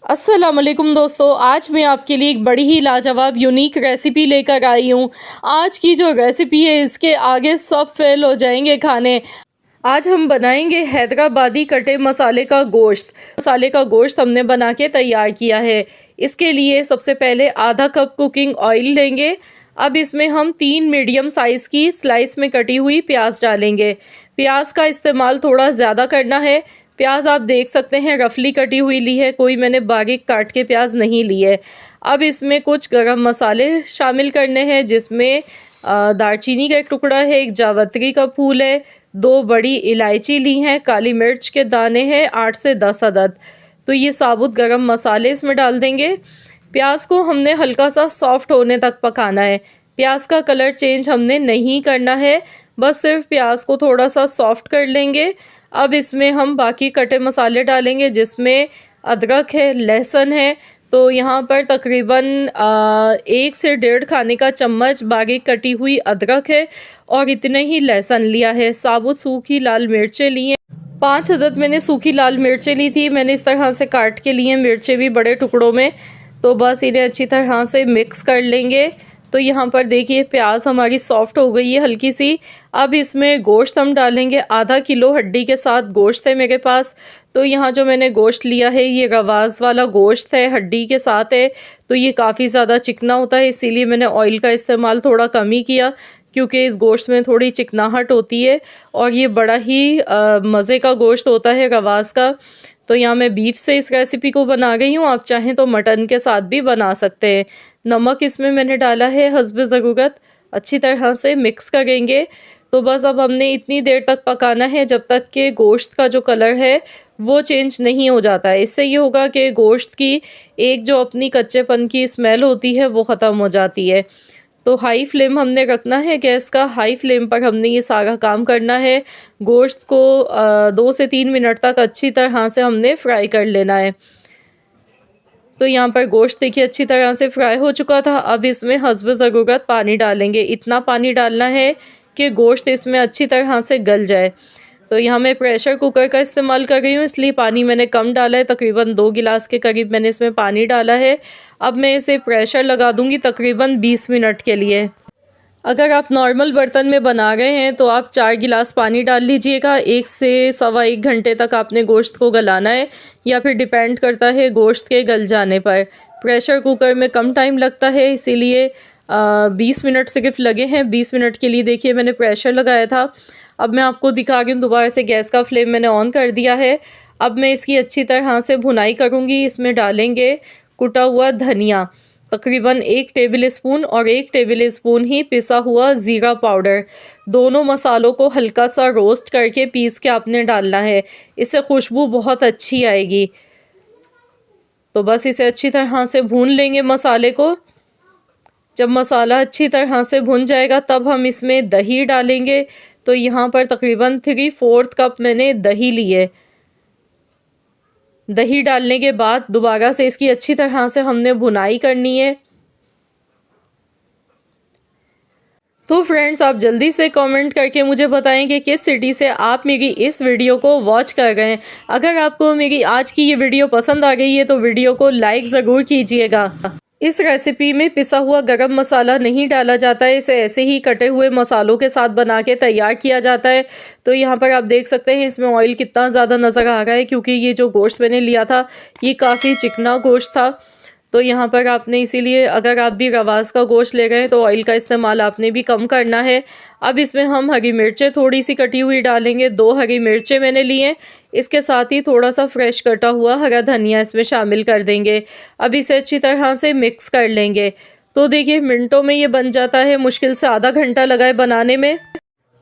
अस्सलाम वालेकुम दोस्तों, आज मैं आपके लिए एक बड़ी ही लाजवाब यूनिक रेसिपी लेकर आई हूँ। आज की जो रेसिपी है इसके आगे सब फेल हो जाएंगे खाने। आज हम बनाएंगे हैदराबादी कटे मसाले का गोश्त। मसाले का गोश्त हमने बना के तैयार किया है। इसके लिए सबसे पहले आधा कप कुकिंग ऑयल लेंगे। अब इसमें हम 3 मीडियम साइज़ की स्लाइस में कटी हुई प्याज डालेंगे। प्याज का इस्तेमाल थोड़ा ज़्यादा करना है। प्याज आप देख सकते हैं रफली कटी हुई ली है, कोई मैंने बारीक काट के प्याज नहीं ली है। अब इसमें कुछ गरम मसाले शामिल करने हैं, जिसमें दालचीनी का एक टुकड़ा है, एक जावित्री का फूल है, 2 बड़ी इलायची ली हैं, काली मिर्च के दाने हैं 8 से 10 अदद। तो ये साबुत गरम मसाले इसमें डाल देंगे। प्याज को हमने हल्का सा सॉफ्ट होने तक पकाना है। प्याज का कलर चेंज हमने नहीं करना है, बस सिर्फ प्याज को थोड़ा सा सॉफ्ट कर लेंगे। अब इसमें हम बाकी कटे मसाले डालेंगे, जिसमें अदरक है, लहसुन है। तो यहाँ पर तकरीबन 1 से 1.5 खाने का चम्मच बारीक कटी हुई अदरक है और इतने ही लहसुन लिया है। साबुत सूखी लाल मिर्चें ली हैं, 5 अदद मैंने सूखी लाल मिर्चें ली थी। मैंने इस तरह से काट के लिए मिर्चें भी बड़े टुकड़ों में। तो बस इन्हें अच्छी तरह से मिक्स कर लेंगे। तो यहाँ पर देखिए प्याज हमारी सॉफ्ट हो गई है हल्की सी। अब इसमें गोश्त हम डालेंगे। आधा किलो हड्डी के साथ गोश्त है मेरे पास। तो यहाँ जो मैंने गोश्त लिया है ये रवाज़ वाला गोश्त है, हड्डी के साथ है। तो ये काफ़ी ज़्यादा चिकना होता है, इसीलिए मैंने ऑयल का इस्तेमाल थोड़ा कम ही किया, क्योंकि इस गोश्त में थोड़ी चिकनाहट होती है और ये बड़ा ही मज़े का गोश्त होता है रवाज़ का। तो यहाँ मैं बीफ से इस रेसिपी को बना रही हूँ, आप चाहें तो मटन के साथ भी बना सकते हैं। नमक इसमें मैंने डाला है हस्ब ज़रूरत। अच्छी तरह से मिक्स करेंगे। तो बस अब हमने इतनी देर तक पकाना है जब तक कि गोश्त का जो कलर है वो चेंज नहीं हो जाता है। इससे ये होगा कि गोश्त की एक जो अपनी कच्चेपन की स्मेल होती है वो ख़त्म हो जाती है। तो हाई फ्लेम हमने रखना है गैस का। हाई फ्लेम पर हमने ये सारा काम करना है। गोश्त को 2 से 3 मिनट तक अच्छी तरह से हमने फ्राई कर लेना है। तो यहाँ पर गोश्त देखिए अच्छी तरह से फ्राई हो चुका था। अब इसमें हस्ब ज़रूरत पानी डालेंगे। इतना पानी डालना है कि गोश्त इसमें अच्छी तरह से गल जाए। तो यहाँ मैं प्रेशर कुकर का इस्तेमाल कर रही हूँ, इसलिए पानी मैंने कम डाला है। तकरीबन 2 गिलास के करीब मैंने इसमें पानी डाला है। अब मैं इसे प्रेशर लगा दूँगी तकरीबन 20 मिनट के लिए। अगर आप नॉर्मल बर्तन में बना रहे हैं तो आप 4 गिलास पानी डाल लीजिएगा। 1 से सवा 1 घंटे तक आपने गोश्त को गलाना है, या फिर डिपेंड करता है गोश्त के गल जाने पर। प्रेशर कुकर में कम टाइम लगता है, इसीलिए 20 मिनट सिर्फ लगे हैं। 20 मिनट के लिए देखिए मैंने प्रेशर लगाया था। अब मैं आपको दिखा रही हूँ, दोबारा से गैस का फ्लेम मैंने ऑन कर दिया है। अब मैं इसकी अच्छी तरह से भुनाई करूँगी। इसमें डालेंगे कुटा हुआ धनिया, तकरीबन 1 टेबल स्पून, और 1 टेबल स्पून ही पिसा हुआ ज़ीरा पाउडर। दोनों मसालों को हल्का सा रोस्ट करके पीस के आपने डालना है, इससे खुशबू बहुत अच्छी आएगी। तो बस इसे अच्छी तरह से भून लेंगे मसाले को। जब मसाला अच्छी तरह से भुन जाएगा तब हम इसमें दही डालेंगे। तो यहाँ पर तकरीबन 3/4 कप मैंने दही ली है। दही डालने के बाद दोबारा से इसकी अच्छी तरह से हमने भुनाई करनी है। तो फ्रेंड्स, आप जल्दी से कमेंट करके मुझे बताएं कि किस सिटी से आप मेरी इस वीडियो को वॉच कर रहे हैं। अगर आपको मेरी आज की ये वीडियो पसंद आ गई है तो वीडियो को लाइक ज़रूर कीजिएगा। इस रेसिपी में पिसा हुआ गरम मसाला नहीं डाला जाता है, इसे ऐसे ही कटे हुए मसालों के साथ बना के तैयार किया जाता है। तो यहाँ पर आप देख सकते हैं इसमें ऑयल कितना ज़्यादा नज़र आ रहा है, क्योंकि ये जो गोश्त मैंने लिया था ये काफ़ी चिकना गोश्त था। तो यहाँ पर आपने इसीलिए, अगर आप भी रवाज़ का गोश्त ले गए तो ऑयल का इस्तेमाल आपने भी कम करना है। अब इसमें हम हरी मिर्चें थोड़ी सी कटी हुई डालेंगे। 2 हरी मिर्चें मैंने ली हैं। इसके साथ ही थोड़ा सा फ्रेश कटा हुआ हरा धनिया इसमें शामिल कर देंगे। अब इसे अच्छी तरह से मिक्स कर लेंगे। तो देखिए मिनटों में ये बन जाता है, मुश्किल से आधा घंटा लगा है बनाने में।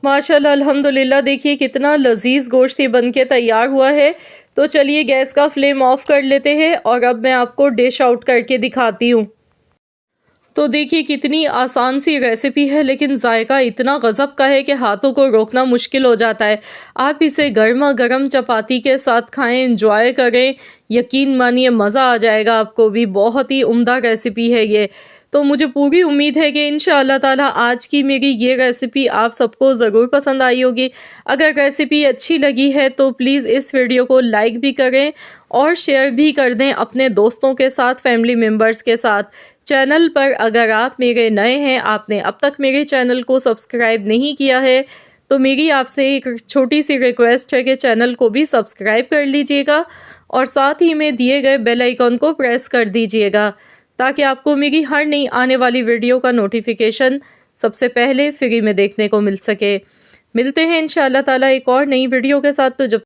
माशाल्लाह अल्हम्दुलिल्लाह, देखिए कितना लजीज गोश्त ये बन के तैयार हुआ है। तो चलिए गैस का फ्लेम ऑफ कर लेते हैं और अब मैं आपको डिश आउट करके दिखाती हूँ। तो देखिए कितनी आसान सी रेसिपी है, लेकिन जायका इतना गज़ब का है कि हाथों को रोकना मुश्किल हो जाता है। आप इसे गर्मा गर्म चपाती के साथ खाएं, एंजॉय करें। यकीन मानिए मज़ा आ जाएगा आपको भी। बहुत ही उम्दा रेसिपी है ये। तो मुझे पूरी उम्मीद है कि इंशाअल्लाह ताला आज की मेरी ये रेसिपी आप सबको ज़रूर पसंद आई होगी। अगर रेसिपी अच्छी लगी है तो प्लीज़ इस वीडियो को लाइक भी करें और शेयर भी कर दें अपने दोस्तों के साथ, फैमिली मेम्बर्स के साथ। चैनल पर अगर आप मेरे नए हैं, आपने अब तक मेरे चैनल को सब्सक्राइब नहीं किया है, तो मेरी आपसे एक छोटी सी रिक्वेस्ट है कि चैनल को भी सब्सक्राइब कर लीजिएगा और साथ ही में दिए गए बेल आइकन को प्रेस कर दीजिएगा ताकि आपको मेरी हर नई आने वाली वीडियो का नोटिफिकेशन सबसे पहले फ्री में देखने को मिल सके। मिलते हैं इंशाअल्लाह ताला एक और नई वीडियो के साथ। तो जब